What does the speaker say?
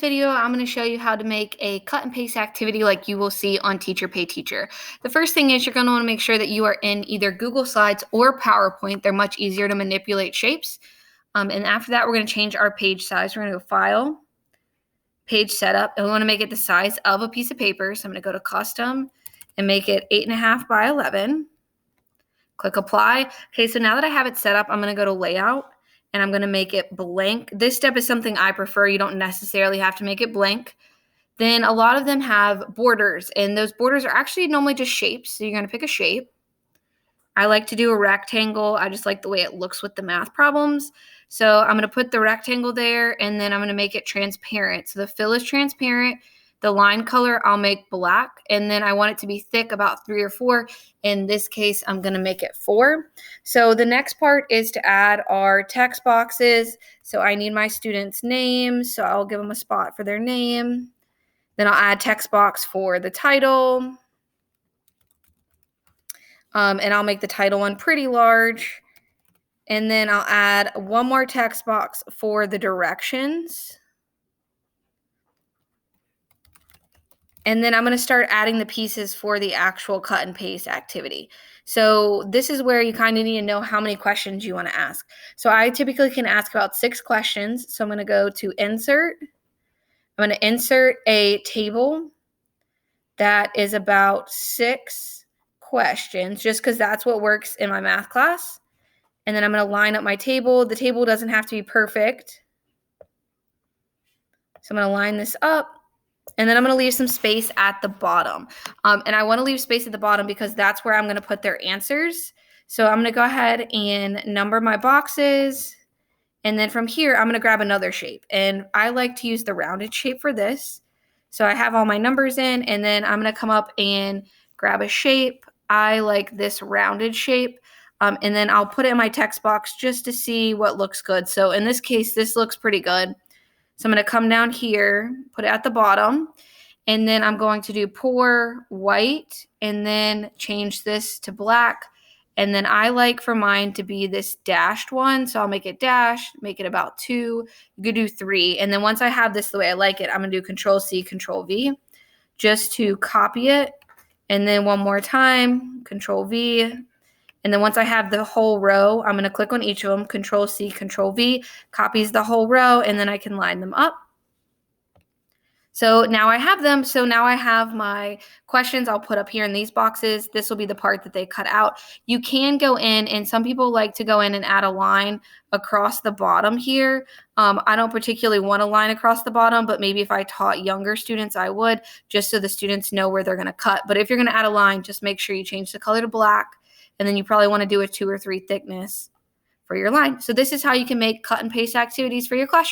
Video, I'm going to show you how to make a cut and paste activity like you will see on Teacher Pay Teacher. The first thing is you're going to want to make sure that you are in either Google Slides or PowerPoint. They're much easier to manipulate shapes. And after that, we're going to change our page size. We're going to go File, Page Setup, and we want to make it the size of a piece of paper. So I'm going to go to Custom and make it 8.5 by 11. Click Apply. Okay, so now that I have it set up, I'm going to go to Layout. And I'm going to make it blank. This step is something I prefer. You don't necessarily have to make it blank. Then a lot of them have borders, and those borders are actually normally just shapes. So you're going to pick a shape. I like to do a rectangle. I just like the way it looks with the math problems. So I'm going to put the rectangle there, and then I'm going to make it transparent. So the fill is transparent. The line color I'll make black, and then I want it to be thick, about 3 or 4. In this case, I'm going to make it 4. So the next part is to add our text boxes. So I need my student's name, so I'll give them a spot for their name. Then I'll add text box for the title. And I'll make the title one pretty large. And then I'll add one more text box for the directions. And then I'm going to start adding the pieces for the actual cut and paste activity. So this is where you kind of need to know how many questions you want to ask. So I typically can ask about 6 questions. So I'm going to go to Insert. I'm going to insert a table that is about 6 questions, just because that's what works in my math class. And then I'm going to line up my table. The table doesn't have to be perfect. So I'm going to line this up. And then I'm going to leave some space at the bottom. And I want to leave space at the bottom because that's where I'm going to put their answers. So I'm going to go ahead and number my boxes. And then from here, I'm going to grab another shape. And I like to use the rounded shape for this. So I have all my numbers in. And then I'm going to come up and grab a shape. I like this rounded shape. And then I'll put it in my text box just to see what looks good. So in this case, this looks pretty good. So I'm going to come down here, put it at the bottom, and then I'm going to do pour white and then change this to black. And then I like for mine to be this dashed one. So I'll make it dashed, make it about 2. You could do 3. And then once I have this the way I like it, I'm going to do Control-C, Control-V just to copy it. And then one more time, Control-V. And then once I have the whole row, I'm going to click on each of them, Control-C, Control-V, copies the whole row, and then I can line them up. So now I have them. So now I have my questions I'll put up here in these boxes. This will be the part that they cut out. You can go in, and some people like to go in and add a line across the bottom here. I don't particularly want a line across the bottom, but maybe if I taught younger students, I would, just so the students know where they're going to cut. But if you're going to add a line, just make sure you change the color to black. And then you probably want to do a 2 or 3 thickness for your line. So this is how you can make cut and paste activities for your classroom.